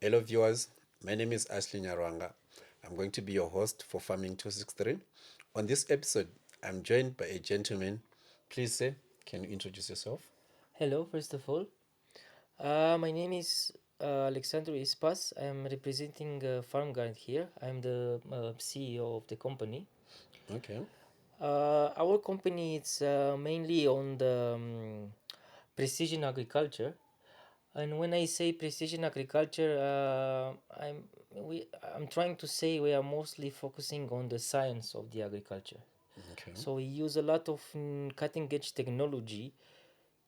Hello, viewers. My name is Ashley Nyarwanga. I'm going to be your host for Farming 263. On this episode, I'm joined by a gentleman. Please say, can you introduce yourself? Hello, first of all. My name is Alexandru Ispas. I am representing Farm Guard here. I'm the CEO of the company. Okay. Our company is mainly on the precision agriculture. And when I say precision agriculture, I'm trying to say we are mostly focusing on the science of the agriculture. Okay. So we use a lot of cutting edge technology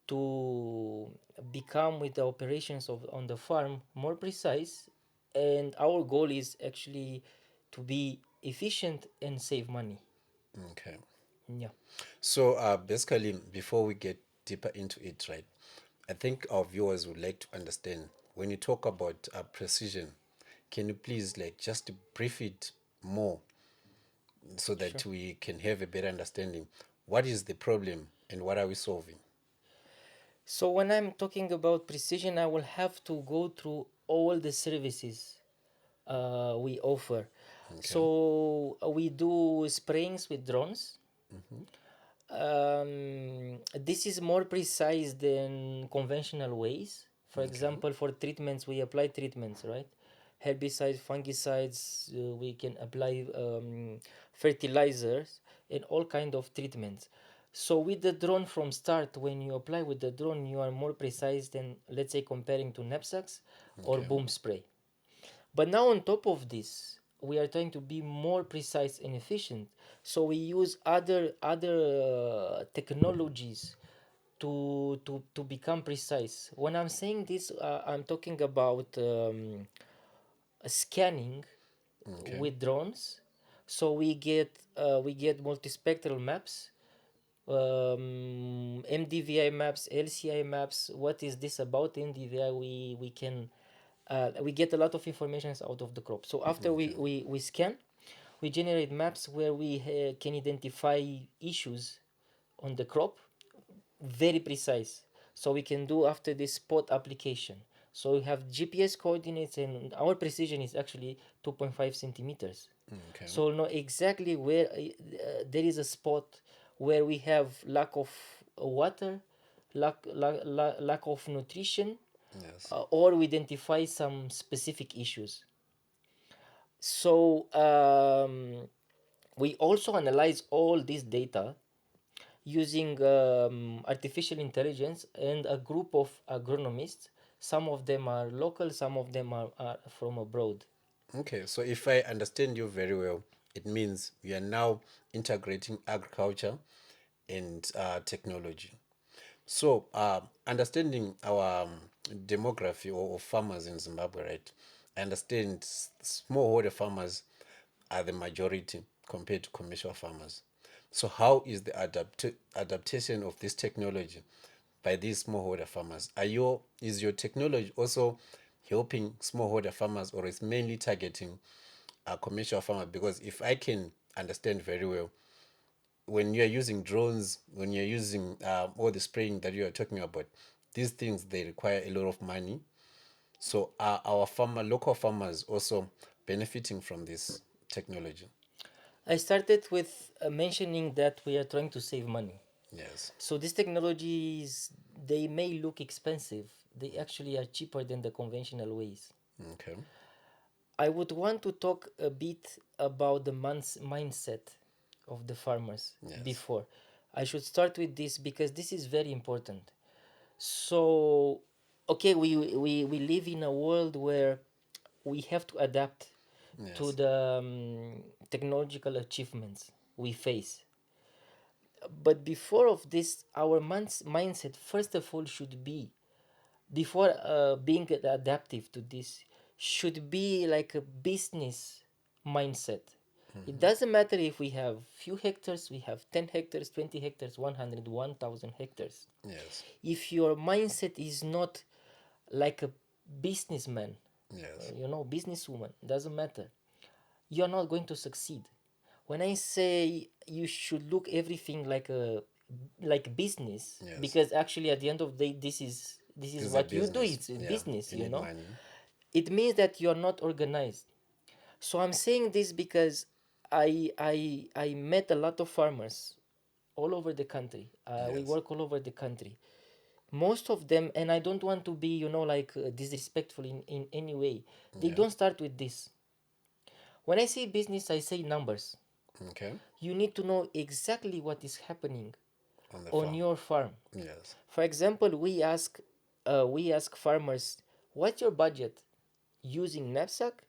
to become with the operations of on the farm more precise, and our goal is actually to be efficient and save money. Okay. Yeah. So, basically, before we get deeper into it, right, I think our viewers would like to understand when you talk about precision, can you please, like, just brief it more so Sure. that we can have a better understanding? What is the problem and what are we solving? So when I'm talking about precision, I will have to go through all the services we offer. Okay. So we do sprayings with drones. Mm-hmm. This is more precise than conventional ways. For Okay. example, for treatments, we apply treatments, right? Herbicides, fungicides, we can apply fertilizers and all kind of treatments. So with the drone from start, when you apply with the drone, you are more precise than, let's say, comparing to knapsacks or Okay. boom spray. But now on top of this, we are trying to be more precise and efficient. So we use other technologies to become precise. When I'm saying this, I'm talking about scanning Okay. with drones. So we get multispectral maps, MDVI maps, LCI maps. What is this about MDVI? We get a lot of information out of the crop. So after Okay. we scan, we generate maps where we can identify issues on the crop, very precise. So we can do after this spot application. So we have GPS coordinates, and our precision is actually 2.5 centimeters. Okay. So know exactly where there is a spot where we have lack of water, lack of nutrition, Yes. or we identify some specific issues. So we also analyze all this data using artificial intelligence and a group of agronomists. Some of them are local, some of them are from abroad. Okay. So if I understand you very well, it means we are now integrating agriculture and technology. So, understanding our demography or farmers in Zimbabwe, right? I understand smallholder farmers are the majority compared to commercial farmers. So, how is the adaptation of this technology by these smallholder farmers? Is your technology also helping smallholder farmers, or is mainly targeting a commercial farmer? Because if I can understand very well, when you're using drones, when you're using all the spraying that you are talking about, these things they require a lot of money. So are our local farmers also benefiting from this technology? I started with mentioning that we are trying to save money. Yes. So these technologies, they may look expensive. They actually are cheaper than the conventional ways. Okay. I would want to talk a bit about the mindset of the farmers Yes. before. I should start with this because this is very important. So, okay, we live in a world where we have to adapt to Yes. the technological achievements we face. But before of this, our mindset, first of all, should be before being adaptive to this, should be like a business mindset. It Hmm. doesn't matter if we have few hectares, we have 10 hectares, 20 hectares, 100, 1,000 hectares. Yes. If your mindset is not like a businessman, Yes. businesswoman, doesn't matter, you're not going to succeed. When I say you should look everything like business, Yes. because actually at the end of the day, this is This is a what you do. business. It's a Yeah. business, You need you know. money. It means that you're not organized. So I'm saying this because I met a lot of farmers all over the country. We Yes. work all over the country. Most of them, and I don't want to be, like disrespectful in any way. They Yeah. don't start with this. When I say business, I say numbers. Okay. You need to know exactly what is happening On the on farm. your farm. Yes. For example, we ask farmers, what's your budget using knapsack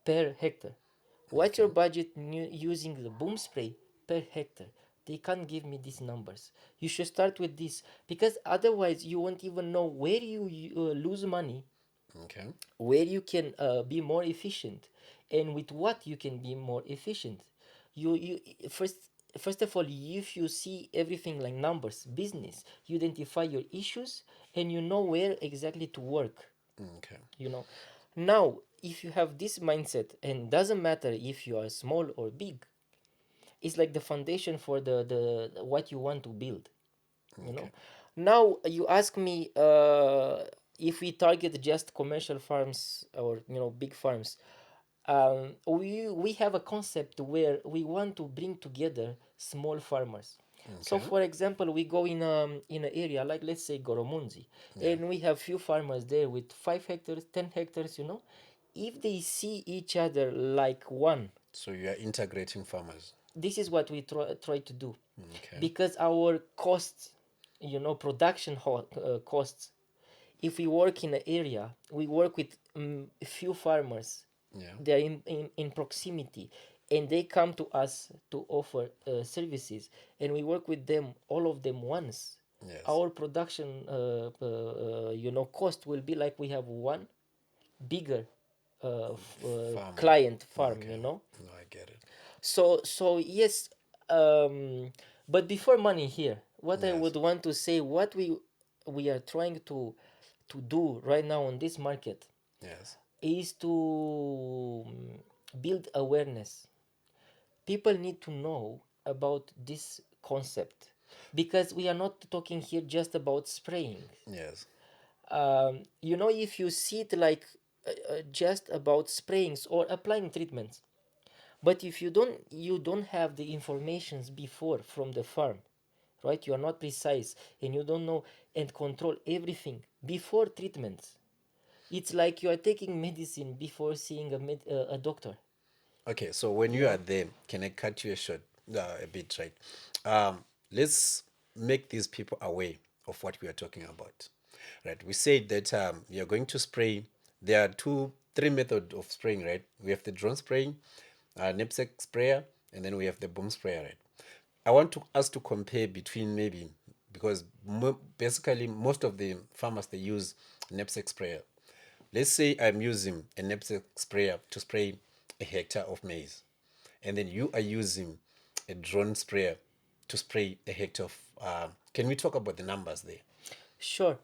per hectare? What's your Okay. budget using the boom spray per hectare? They can't give me these numbers. You should start with this because otherwise you won't even know where you lose money, Okay. where you can be more efficient, and with what you can be more efficient. You first of all, if you see everything like numbers, business, you identify your issues and you know where exactly to work. Okay. you know Now, if you have this mindset, and doesn't matter if you are small or big, it's like the foundation for the what you want to build. you know Okay. Now you ask me, if we target just commercial farms or big farms. We have a concept where we want to bring together small farmers. So Okay. for example, we go in an area like, let's say, Goromunzi, Yeah. and we have few farmers there with 5 hectares, 10 hectares. If they see each other like one, So you are integrating farmers. this is what we try to do. Okay. Because our costs, production costs, if we work in an area, we work with a few farmers. Yeah. They're in proximity, and they come to us to offer services, and we work with them, all of them, once. Yes. Our production cost will be like we have one bigger Farmer. client farm. Okay. No, I get it. So yes. But before money here, what I Yes. would want to say, what we are trying to do right now on this market Yes. is to build awareness. People need to know about this concept, because we are not talking here just about spraying. Yes. If you see it like just about sprayings or applying treatments, but if you don't have the informations before from the farm, right? You are not precise, and you don't know and control everything before treatments. It's like you are taking medicine before seeing a doctor. Okay. So when You you are know, there, can I cut you a short, a bit, right? Let's make these people aware of what we are talking about, right? We said that you're going to spray. There are three methods of spraying, right? We have the drone spraying, knapsack sprayer, and then we have the boom sprayer, right? I want us to compare between, maybe, because basically most of the farmers, they use knapsack sprayer. Let's say I'm using a knapsack sprayer to spray a hectare of maize, and then you are using a drone sprayer to spray a hectare of. Can we talk about the numbers there? sure.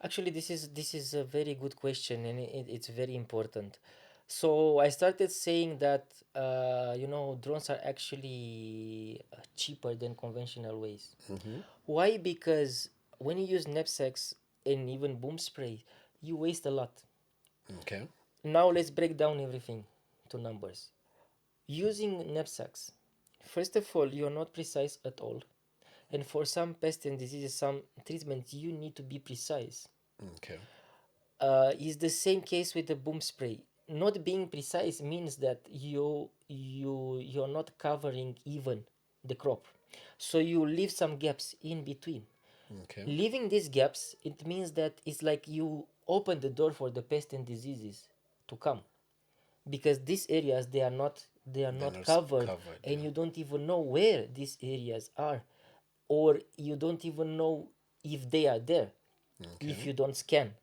Actually, this is a very good question, and it's very important. So I started saying that drones are actually cheaper than conventional ways. Why? Because when you use knapsacks and even boom spray, you waste a lot. Okay. Now let's break down everything to numbers. Using knapsacks, first of all, you are not precise at all. And for some pests and diseases, some treatments, you need to be precise. Okay. Is the same case with the boom spray. Not being precise means that you're not covering even the crop, so you leave some gaps in between. Okay. Leaving these gaps, it means that it's like you open the door for the pests and diseases to come, because these areas, they are They're not not covered, covered. and Yeah. you don't even know where these areas are, or you don't even know if they are there if Okay. you don't scan.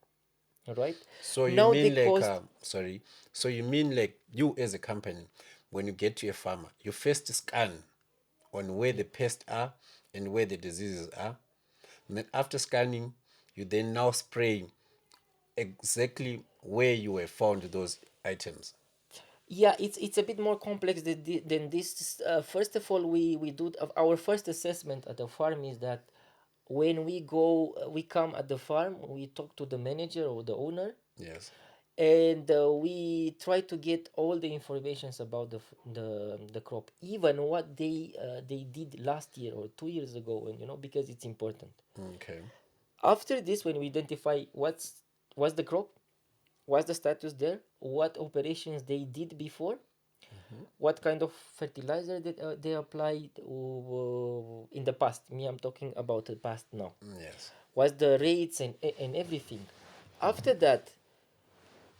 All right. So you Now the mean like, cost. sorry. So you mean like, you as a company, when you get to a farmer, you first scan on where the pests are and where the diseases are. And then after scanning, you then now spray exactly where you have found those items. Yeah, it's a bit more complex than this. First of all, we do our first assessment at the farm is that when we come at the farm, we talk to the manager or the owner, Yes. and we try to get all the informations about the crop, even what they did last year or 2 years ago, and because it's important. Okay. After this, when we identify what's the crop, what's the status there, what operations they did before, Mm-hmm. what kind of fertilizer that they applied in the past. Me, I'm talking about the past now. Yes. What's the rates and everything. After that,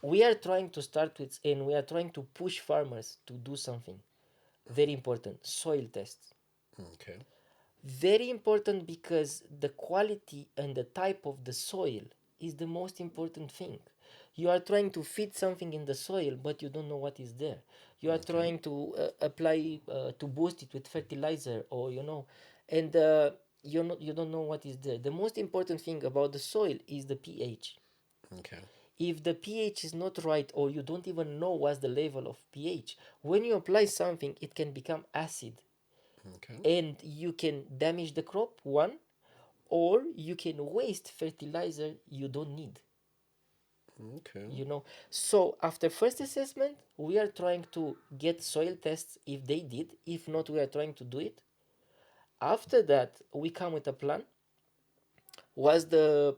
we are trying to start with, and we are trying to push farmers to do something very important: soil tests. Okay. Very important, because the quality and the type of the soil is the most important thing. You are trying to feed something in the soil, but you don't know what is there. You are Okay. trying to apply to boost it with fertilizer, or and you don't know what is there. The most important thing about the soil is the pH. Okay. If the pH is not right, or you don't even know what's the level of pH, when you apply something, it can become acid, Okay. and you can damage the crop, one, or you can waste fertilizer you don't need. Okay. So after first assessment, we are trying to get soil tests if they did. If not, we are trying to do it. After that, we come with a plan. What's the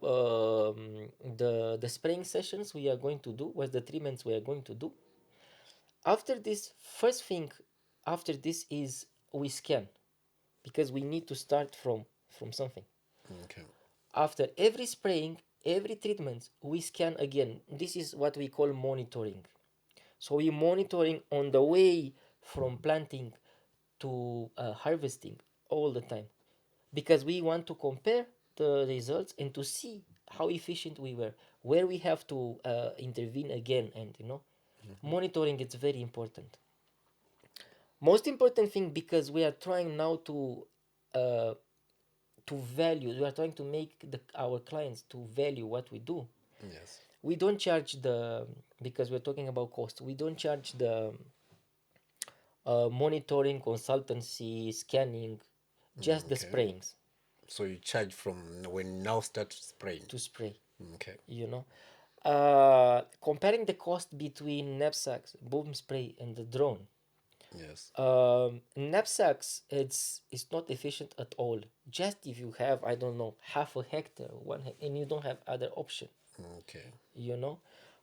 spraying sessions we are going to do? What's the treatments we are going to do? After this, first thing after this is we scan, because we need to start from something. Okay. After every spraying, every treatment, we scan again. This is what we call monitoring. So we monitoring on the way from planting to harvesting all the time, because we want to compare the results and to see how efficient we were, where we have to intervene again, and Mm-hmm. monitoring is very important. Most important thing, because we are trying now uh, to value, we are trying to make our clients to value what we do. Yes. We don't charge the, because we're talking about cost, we don't charge the monitoring, consultancy, scanning, just the Okay. sprayings So you charge from when you now start spraying. to spray. Okay. you know Comparing the cost between knapsacks, boom spray, and the drone. Yes. Knapsacks, it's not efficient at all. Just if you have, I don't know, half a hectare, and you don't have other option, Okay. you know.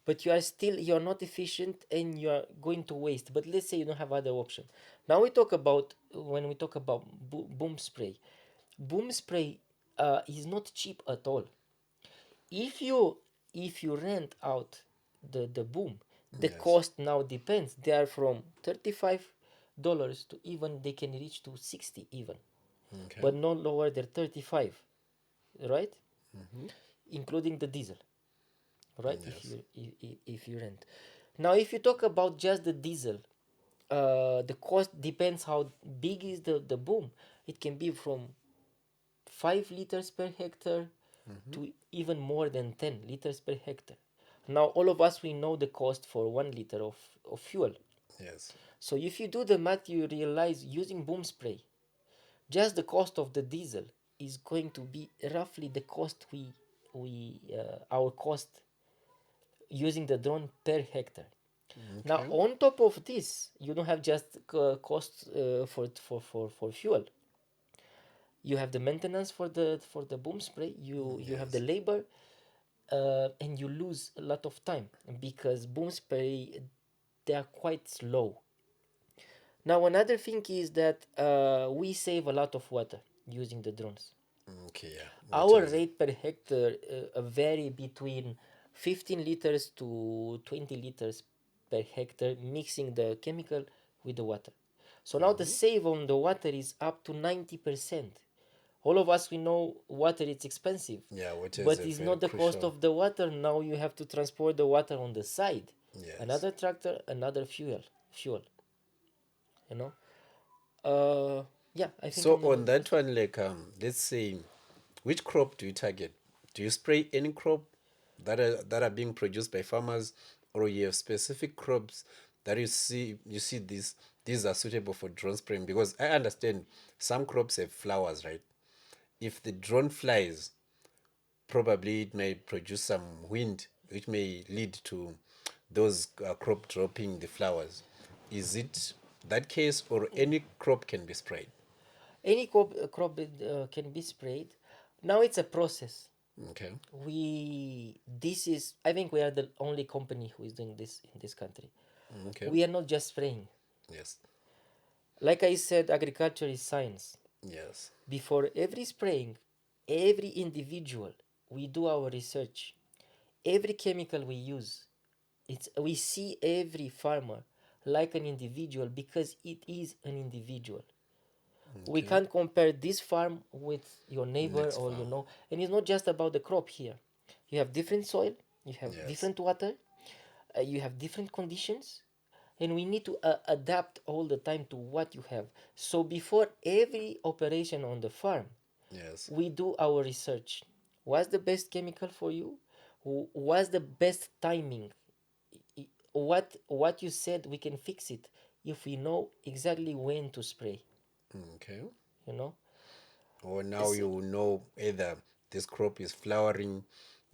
But you're not efficient, and you are going to waste. But let's say you don't have other option. Now we talk about, when we talk about boom spray. Boom spray is not cheap at all. If you rent out the boom, the Yes. cost now depends. They are from $35 to, even they can reach to 60 even, Okay. but no lower than 35, right? Mm-hmm. Including the diesel, right? if Yes. you if you rent. Now if you talk about just the diesel, the cost depends how big is the boom. It can be from 5 liters per hectare Mm-hmm. to even more than 10 liters per hectare. Now, all of us, we know the cost for 1 liter of fuel. Yes. So, if you do the math, you realize using boom spray, just the cost of the diesel is going to be roughly the cost our cost using the drone per hectare. Now, Okay. on top of this, you don't have just cost for fuel. You have the maintenance for the boom spray. You have the Yes. labor, and you lose a lot of time, because boom spray, they are quite slow. Now another thing is that we save a lot of water using the drones. Okay. Yeah. Water Our is. rate per hectare vary between 15 liters to 20 liters per hectare, mixing the chemical with the water. So now the Mm-hmm. save on the water is up to 90%. All of us, we know water is expensive, Yeah. Water is but a it's very not the cost crucial. of the water. Now you have to transport the water on the side, Yes. another tractor, another fuel. You know, uh, yeah, I think So I'm on done. that one, like let's say, which crop do you target? Do you spray any crop that are being produced by farmers, or you have specific crops that you see these are suitable for drone spraying? Because I understand some crops have flowers, right? If the drone flies, probably it may produce some wind, which may lead to those crop dropping the flowers. Is it that case, or any crop can be sprayed? Any crop can be sprayed. Now it's a process. Okay. This is, I think we are the only company who is doing this in this country. Okay. We are not just spraying. Yes. Like I said, agriculture is science. Yes. Before every spraying, every individual, we do our research. Every chemical we use, we see every farmer like an individual because it is an individual. We Okay. can't compare this farm with your neighbor Next or farm. and it's not just about the crop here. You have different soil, you have Yes. different water, you have different conditions, and we need to adapt all the time to what you have. So before every operation on the farm, Yes. we do our research. What's the best chemical for you? What's the best timing? What you said, we can fix it if we know exactly when to spray. Okay. You know. Or now S- you know either this crop is flowering,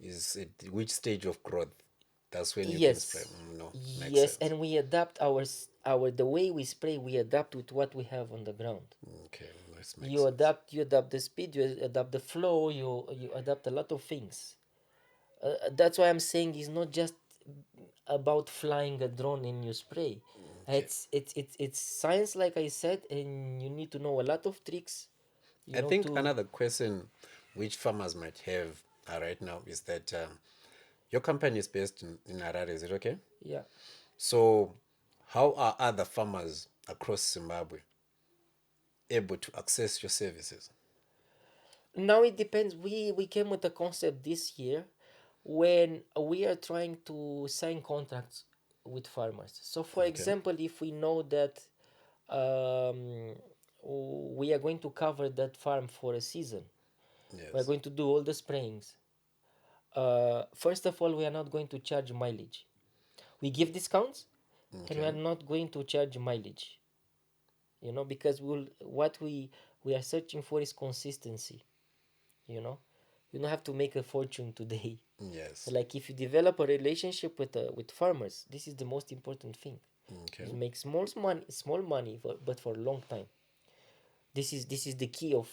is at which stage of growth. That's when you can spray. yes, No, makes yes, sense. and we adapt our the way we spray. We adapt with what we have on the ground. Okay, this makes You sense. adapt. You adapt the speed. You adapt the flow. You adapt a lot of things. That's why I'm saying it's not just about flying a drone and you spray. Okay. It's science, like I said, and you need to know a lot of tricks. I think To another question which farmers might have right now is that your company is based in Harare, is it okay? yeah. So, how are other farmers across Zimbabwe able to access your services? Now it depends. We came with a concept this year when we are trying to sign contracts with farmers. So, for Okay. example, if we know that um, we are going to cover that farm for a season, we are Yes. going to do all the sprayings. First of all, we are not going to charge mileage. We give discounts, and we Okay. are not going to charge mileage. Because what we are searching for is consistency. You know, you don't have to make a fortune today. Yes. Like if you develop a relationship with farmers, this is the most important thing. Okay. You make small money, but for a long time. This is the key of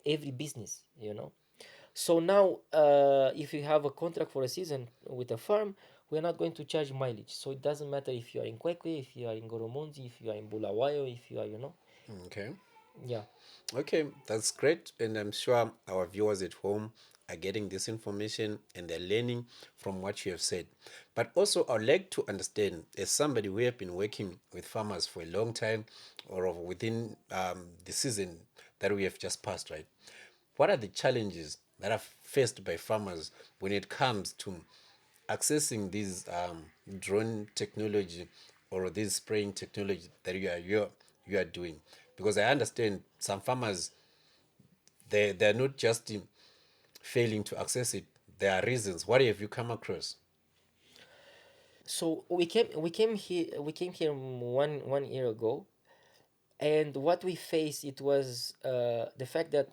every business. So now, if you have a contract for a season with a farm, we're not going to charge mileage. So it doesn't matter if you are in Kwekwe, if you are in Goromonzi, if you are in Bulawayo, if you are. Okay. Yeah. Okay, that's great. And I'm sure our viewers at home are getting this information and they're learning from what you have said. But also, I'd like to understand, as somebody who have been working with farmers for a long time or within the season that we have just passed, right? What are the challenges that are faced by farmers when it comes to accessing these drone technology or this spraying technology that you are doing? Because I understand some farmers, they're not just failing to access it. There are reasons. What have you come across? So we came here one year ago, and what we faced, it was the fact that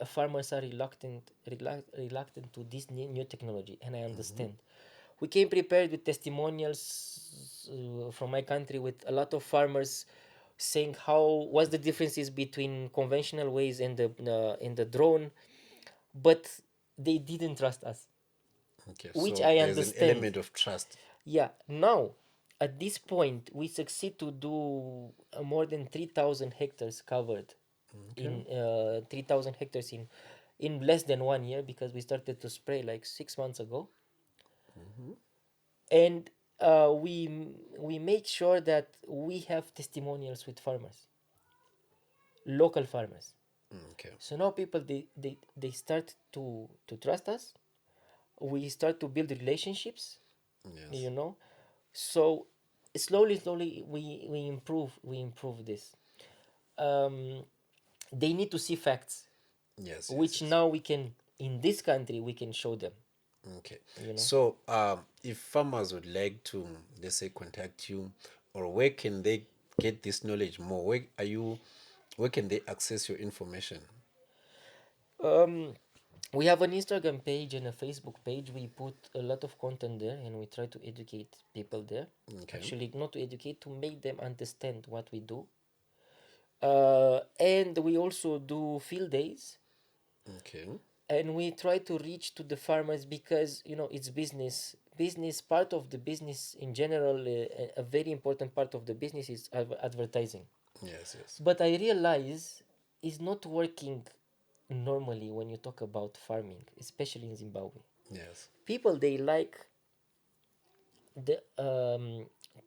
farmers are reluctant to this new technology, and I understand. We came prepared with testimonials from my country, with a lot of farmers saying how what's the differences between conventional ways and the drone, but they didn't trust us, Okay, which so I there's an understand. element of trust. Yeah, now at this point we succeed to do more than 3,000 hectares covered, Okay. in 3,000 hectares in less than 1 year, because we started to spray like 6 months ago. And we make sure that we have testimonials with farmers, local farmers. Okay. So now people, they start to trust us. We start to build relationships, Yes. you know so slowly we improve this. um, they need to see facts, Yes, yes, which yes. now we can, in this country, we can show them. Okay. you know So, if farmers would like to, let's say, contact you, or where can they get this knowledge more? Where are you? Where can they access your information? We have an Instagram page and a Facebook page. We put a lot of content there and we try to educate people there. Okay. Actually, not to educate, to make them understand what we do. And we also do field days, Okay. and we try to reach to the farmers because it's business. Part of the business in general, a very important part of the business is advertising. Yes. Yes. But I realize it's not working normally when you talk about farming, especially in Zimbabwe. Yes. People, they like the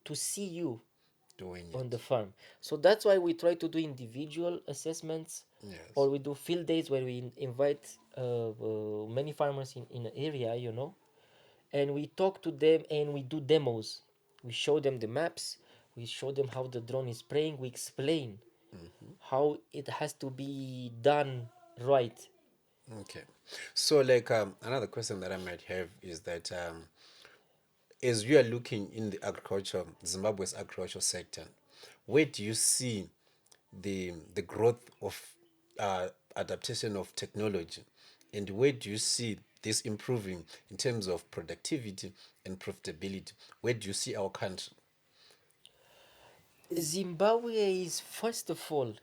to see you Doing on the it. farm. So that's why we try to do individual assessments, Yes. or we do field days where we invite many farmers in an area, and we talk to them and we do demos. We show them the maps, we show them how the drone is spraying, we explain how it has to be done right. Okay. So, like, another question that I might have is that as you are looking in the agriculture, Zimbabwe's agricultural sector, where do you see the growth of adaptation of technology, and where do you see this improving in terms of productivity and profitability? Where do you see our country? Zimbabwe is, first of all,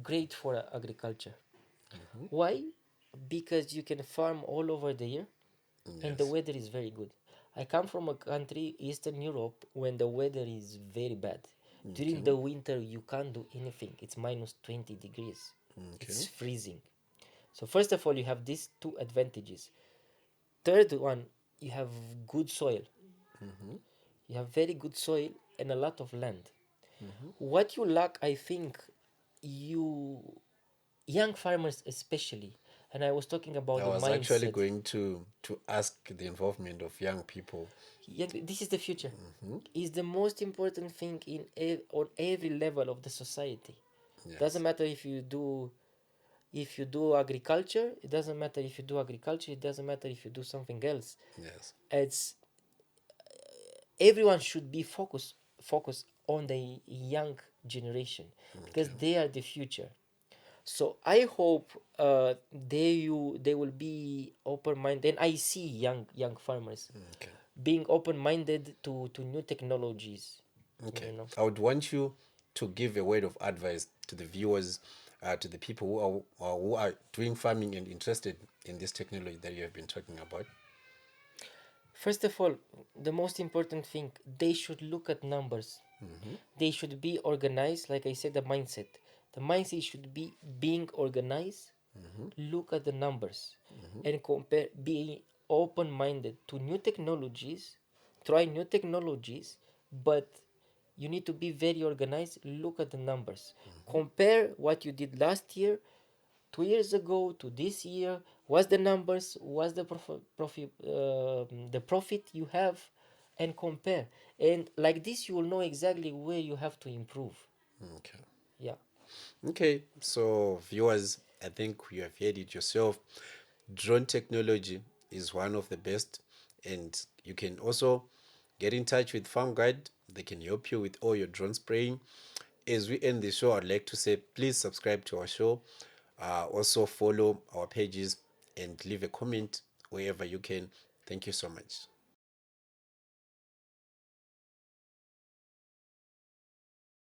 great for agriculture. Why? Because you can farm all over the year and the Yes. weather is very good. I come from a country, Eastern Europe, when the weather is very bad. During Okay. the winter, you can't do anything. It's minus 20 degrees. Okay. It's freezing. So, first of all, you have these two advantages. Third one, you have good soil. You have very good soil and a lot of land. What you lack, I think, you young farmers especially, and I was talking about I the was actually mindset. going to ask the involvement of young people. This is the future. Is the most important thing on every level of the society. Doesn't Yes. matter if you do agriculture. It doesn't matter if you do agriculture. It doesn't matter if you do something else. Yes. It's everyone should be focused on the young generation because Okay. they are the future. So I hope they will be open minded, and I see young farmers Okay. being open minded to new technologies. Okay. You know, I would want you to give a word of advice to the viewers, to the people who are doing farming and interested in this technology that you have been talking about. first of all, the most important thing, they should look at numbers. They should be organized. Like I said, the mindset should be being organized. Look at the numbers and compare, being open minded to new technologies, try new technologies, but you need to be very organized. Look at the numbers, compare what you did last year, 2 years ago to this year. What's the numbers, what's the profit you have, and compare. And like this you will know exactly where you have to improve. Okay. Yeah. Okay. So, viewers, I think you have heard it yourself. Drone technology is one of the best, and you can also get in touch with Farm Guide. They can help you with all your drone spraying. As we end the show, I'd like to say please subscribe to our show. Also follow our pages and leave a comment wherever you can. Thank you so much.